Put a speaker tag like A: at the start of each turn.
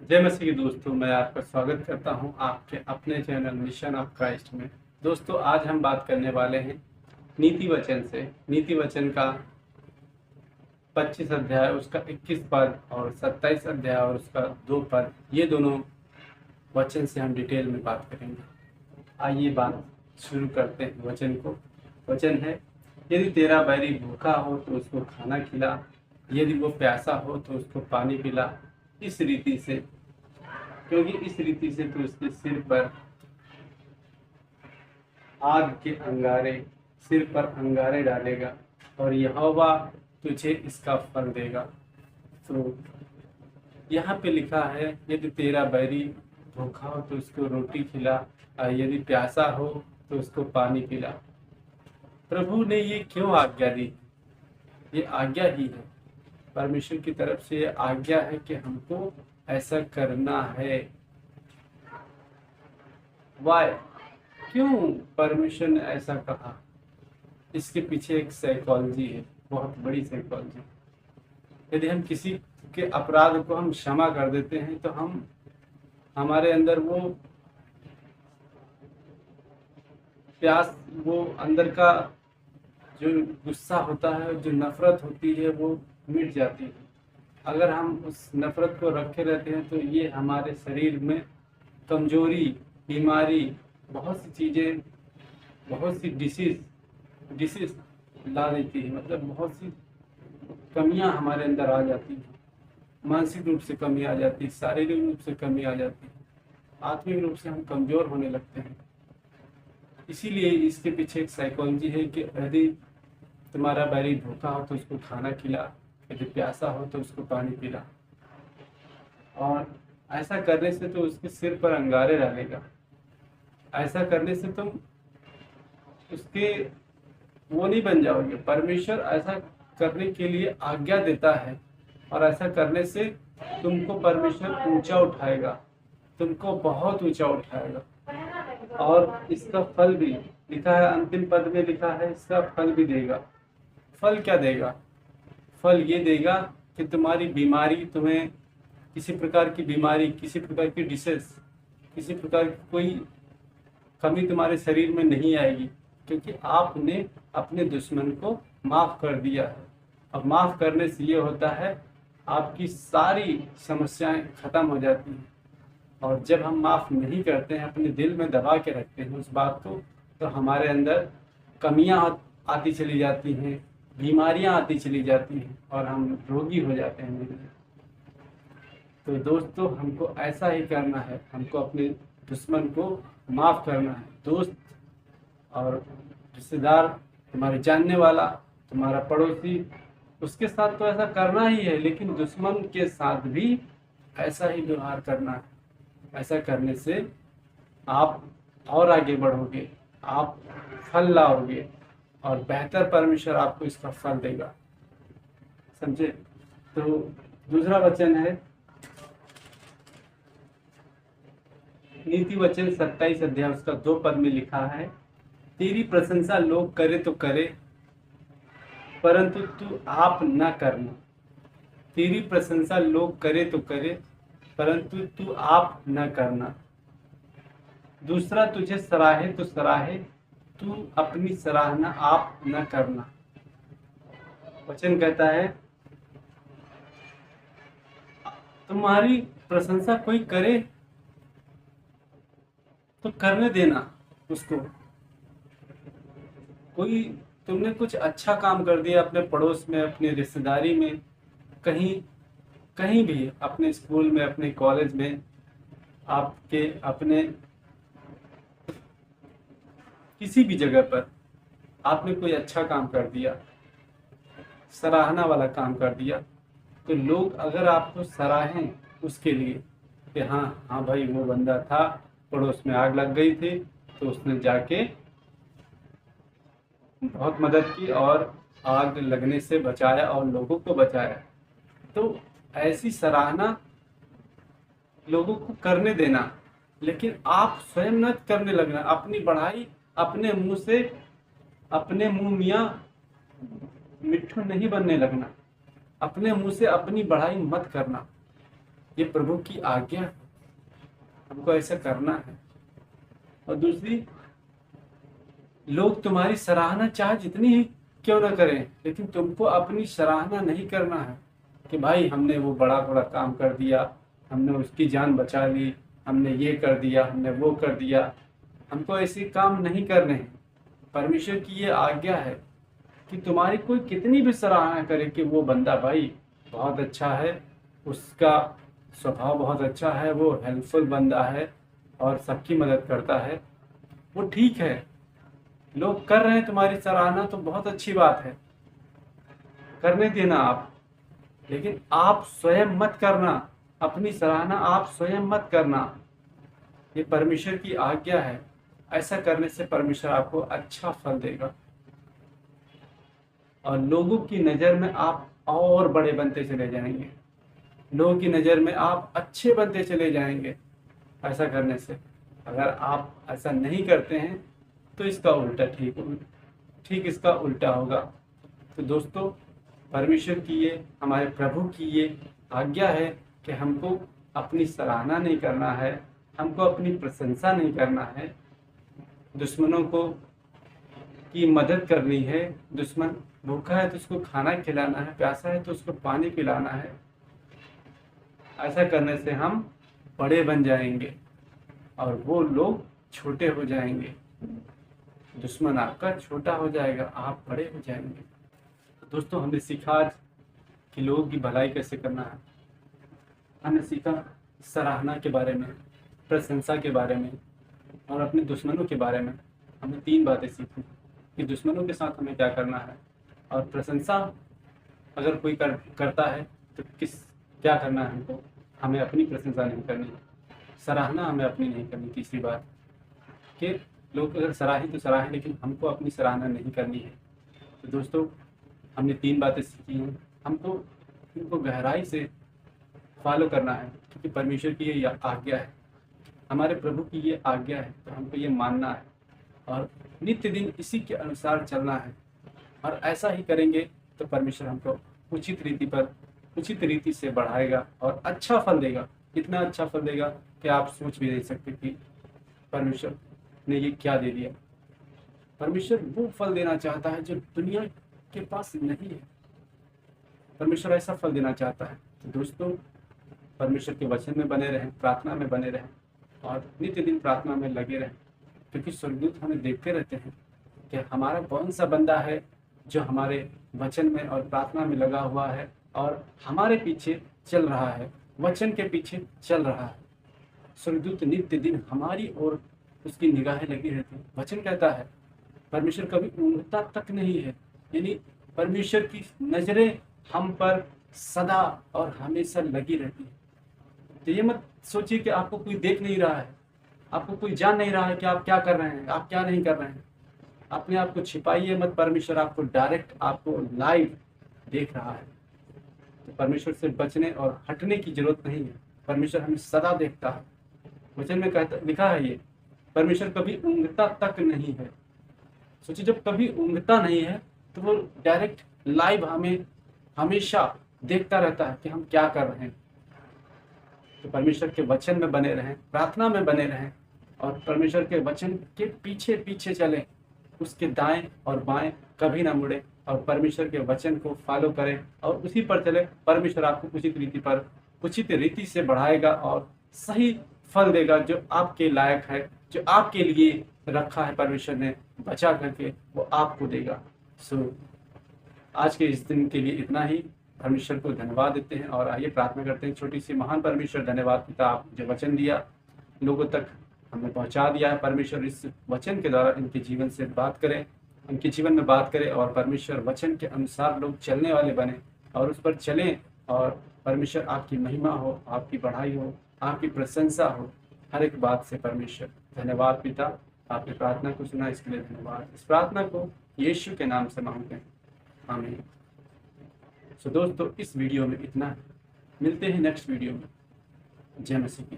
A: जय मसीह दोस्तों, मैं आपका स्वागत करता हूं आपके अपने चैनल मिशन ऑफ क्राइस्ट में। दोस्तों, आज हम बात करने वाले हैं नीति वचन से। नीति वचन का 25 अध्याय, उसका 21 पद और 27 अध्याय और उसका 2 पद, ये दोनों वचन से हम डिटेल में बात करेंगे। आइए बात शुरू करते हैं वचन को। वचन है, यदि तेरा बैरी भूखा हो तो उसको खाना खिला, यदि वो प्यासा हो तो उसको पानी पिला। इस रीति से, क्योंकि इस रीति से तो उसके सिर पर आग के अंगारे सिर पर अंगारे डालेगा और यहोवा तुझे इसका फल देगा। तो यहाँ पे लिखा है, यदि तेरा बैरी भूखा हो तो उसको रोटी खिला, और यदि प्यासा हो तो उसको पानी पिला। प्रभु ने ये क्यों आज्ञा दी? ये आज्ञा ही है, परमेश्वर की तरफ से ये आज्ञा है कि हमको ऐसा करना है। वाई? क्यों परमेश्वर ने ऐसा कहा? इसके पीछे एक साइकोलॉजी है, बहुत बड़ी साइकोलॉजी। यदि हम किसी के अपराध को हम क्षमा कर देते हैं तो हमारे अंदर वो प्यास, वो अंदर का जो गुस्सा होता है, जो नफरत होती है, वो मिट जाती है। अगर हम उस नफरत को रखे रहते हैं तो ये हमारे शरीर में कमजोरी, बीमारी, बहुत सी चीज़ें, बहुत सी डिसीज ला देती है। मतलब बहुत सी कमियां हमारे अंदर आ जाती हैं। मानसिक रूप से कमी आ जाती है, शारीरिक रूप से कमी आ जाती है, आत्मिक रूप से हम कमज़ोर होने लगते हैं। इसीलिए इसके पीछे एक साइकोलॉजी है कि यदि तुम्हारा बैरी भूखा हो तो उसको खाना खिला, यदि प्यासा हो तो उसको पानी पिला। और ऐसा करने से तो उसके सिर पर अंगारे डालेगा। ऐसा करने से तुम उसके वो नहीं बन जाओगे। परमेश्वर ऐसा करने के लिए आज्ञा देता है, और ऐसा करने से तुमको परमेश्वर ऊंचा उठाएगा, तुमको बहुत ऊंचा उठाएगा। और इसका फल भी लिखा है, अंतिम पद में लिखा है, इसका फल भी देगा। फल क्या देगा? फल ये देगा कि तुम्हारी बीमारी, तुम्हें किसी प्रकार की बीमारी, किसी प्रकार की डिसीज, किसी प्रकार की कोई कमी तुम्हारे शरीर में नहीं आएगी, क्योंकि आपने अपने दुश्मन को माफ कर दिया है। अब माफ करने से ये होता है, आपकी सारी समस्याएं खत्म हो जाती हैं। और जब हम माफ नहीं करते हैं, अपने दिल में दबा के रखते हैं उस बात को, तो हमारे अंदर कमियां आती चली जाती हैं, बीमारियां आती चली जाती हैं और हम रोगी हो जाते हैं धीरे धीरे। तो दोस्तों, हमको ऐसा ही करना है, हमको अपने दुश्मन को माफ करना है। दोस्त और रिश्तेदार, तुम्हारे जानने वाला, तुम्हारा पड़ोसी, उसके साथ तो ऐसा करना ही है, लेकिन दुश्मन के साथ भी ऐसा ही व्यवहार करना है। ऐसा करने से आप और आगे बढ़ोगे, आप फल लाओगे और बेहतर परमेश्वर आपको इसका फल देगा। समझे? तो दूसरा वचन है, नीति वचन 27 अध्याय उसका 2 पद में लिखा है, तेरी प्रशंसा लोग करे तो करे, परंतु तू आप न करना। तेरी प्रशंसा लोग करे तो करे, परंतु तू आप न करना। दूसरा तुझे सराहे तो सराहे, तू अपनी सराहना आप न करना। वचन कहता है, तुम्हारी प्रशंसा कोई करे तो करने देना उसको। कोई, तुमने कुछ अच्छा काम कर दिया अपने पड़ोस में, अपनी रिश्तेदारी में, कहीं कहीं भी, अपने स्कूल में, अपने कॉलेज में, आपके अपने किसी भी जगह पर आपने कोई अच्छा काम कर दिया, सराहना वाला काम कर दिया, तो लोग अगर आपको सराहें उसके लिए कि हाँ हाँ भाई, वो बंदा था, पड़ोस में आग लग गई थी तो उसने जाके बहुत मदद की और आग लगने से बचाया और लोगों को बचाया, तो ऐसी सराहना लोगों को करने देना। लेकिन आप स्वयं न करने लगना। अपनी बढ़ाई अपने मुंह से, अपने मुंह मियाँ मिट्ठू नहीं बनने लगना। अपने मुंह से अपनी बढ़ाई मत करना। ये प्रभु की आज्ञा है, हमको ऐसा करना है। और दूसरी, लोग तुम्हारी सराहना चाहे जितनी ही क्यों ना करें, लेकिन तुमको अपनी सराहना नहीं करना है कि भाई हमने वो बड़ा बड़ा काम कर दिया, हमने उसकी जान बचा ली, हमने ये कर दिया, हमने वो कर दिया। हमको ऐसे काम नहीं करने हैं। परमेश्वर की ये आज्ञा है कि तुम्हारी कोई कितनी भी सराहना करे कि वो बंदा भाई बहुत अच्छा है, उसका स्वभाव बहुत अच्छा है, वो हेल्पफुल बंदा है और सबकी मदद करता है, वो ठीक है। लोग कर रहे हैं तुम्हारी सराहना तो बहुत अच्छी बात है, करने देना आप, लेकिन आप स्वयं मत करना। अपनी सराहना आप स्वयं मत करना। ये परमेश्वर की आज्ञा है। ऐसा करने से परमेश्वर आपको अच्छा फल देगा और लोगों की नज़र में आप और बड़े बनते चले जाएंगे। लोगों की नज़र में आप अच्छे बनते चले जाएंगे ऐसा करने से। अगर आप ऐसा नहीं करते हैं तो इसका उल्टा ठीक इसका उल्टा होगा। तो दोस्तों, परमेश्वर की ये, हमारे प्रभु की ये आज्ञा है कि हमको अपनी सराहना नहीं करना है, हमको अपनी प्रशंसा नहीं करना है। दुश्मनों को की मदद करनी है। दुश्मन भूखा है तो उसको खाना खिलाना है, प्यासा है तो उसको पानी पिलाना है। ऐसा करने से हम बड़े बन जाएंगे और वो लोग छोटे हो जाएंगे। दुश्मन आपका छोटा हो जाएगा, आप बड़े हो जाएंगे। तो दोस्तों, हमने सीखा आज कि लोगों की भलाई कैसे करना है। हमने सीखा सराहना के बारे में, प्रशंसा के बारे में और अपने दुश्मनों के बारे में। हमने 3 बातें सीखी कि दुश्मनों के साथ हमें क्या करना है, और प्रशंसा अगर कोई करता है तो क्या करना है हमको। हमें अपनी प्रशंसा नहीं करनी, सराहना हमें अपनी नहीं करनी। तीसरी बात कि लोग अगर सराहें तो सराहें, लेकिन हमको अपनी सराहना नहीं करनी है। तो दोस्तों, हमने 3 बातें सीखी हैं। हमको इनको गहराई से फॉलो करना है क्योंकि परमेश्वर की ये आज्ञा है, हमारे प्रभु की ये आज्ञा है। तो हमको ये मानना है और नित्य दिन इसी के अनुसार चलना है। और ऐसा ही करेंगे तो परमेश्वर हमको उचित रीति से बढ़ाएगा और अच्छा फल देगा। इतना अच्छा फल देगा कि आप सोच भी नहीं सकते कि परमेश्वर ने ये क्या दे दिया। परमेश्वर वो फल देना चाहता है जो दुनिया के पास नहीं है। परमेश्वर ऐसा फल देना चाहता है। तो दोस्तों, परमेश्वर के वचन में बने रहें, प्रार्थना में बने रहें और नित्य दिन प्रार्थना में लगे रहें, क्योंकि स्वर्गदूत हमें देखते रहते हैं कि हमारा कौन सा बंदा है जो हमारे वचन में और प्रार्थना में लगा हुआ है और हमारे पीछे चल रहा है, वचन के पीछे चल रहा है। स्वर्गदूत नित्य दिन हमारी ओर उसकी निगाहें लगी रहती हैं। वचन कहता है परमेश्वर कभी ऊँघता तक नहीं है, यानी परमेश्वर की नजरें हम पर सदा और हमेशा लगी रहती है। तो ये मत सोचिए कि आपको कोई देख नहीं रहा है, आपको कोई जान नहीं रहा है कि आप क्या कर रहे हैं, आप क्या नहीं कर रहे हैं। अपने आप को छिपाइए मत, परमेश्वर आपको डायरेक्ट, आपको लाइव देख रहा है। तो परमेश्वर से बचने और हटने की जरूरत नहीं है। परमेश्वर हमें सदा देखता है। वचन में लिखा है ये, परमेश्वर कभी ऊँघता तक नहीं है। सोचिए, जब कभी ऊँघता नहीं है तो वो डायरेक्ट लाइव हमें हमेशा देखता रहता है कि हम क्या कर रहे हैं। तो परमेश्वर के वचन में बने रहें, प्रार्थना में बने रहें और परमेश्वर के वचन के पीछे पीछे चलें, उसके दाएं और बाएं कभी ना मुड़े और परमेश्वर के वचन को फॉलो करें और उसी पर चले। परमेश्वर आपको उचित रीति से बढ़ाएगा और सही फल देगा जो आपके लायक है, जो आपके लिए रखा है परमेश्वर ने बचा करके, वो आपको देगा। आज के इस दिन के लिए इतना ही। परमेश्वर को धन्यवाद देते हैं और आइए प्रार्थना करते हैं। छोटी सी महान परमेश्वर, धन्यवाद पिता, आप जो वचन दिया लोगों तक हमने पहुंचा दिया है। परमेश्वर इस वचन के द्वारा इनके जीवन से बात करें, उनके जीवन में बात करें और परमेश्वर वचन के अनुसार लोग चलने वाले बने और उस पर चलें और परमेश्वर आपकी महिमा हो, आपकी बढ़ाई हो, आपकी प्रशंसा हो हर एक बात से। परमेश्वर धन्यवाद पिता, आपने प्रार्थना को सुना, इसके लिए धन्यवाद। इस प्रार्थना को यीशु के नाम से मांगते हैं, आमीन। दोस्तों, इस वीडियो में इतना, मिलते हैं नेक्स्ट वीडियो में। जय मसीह की।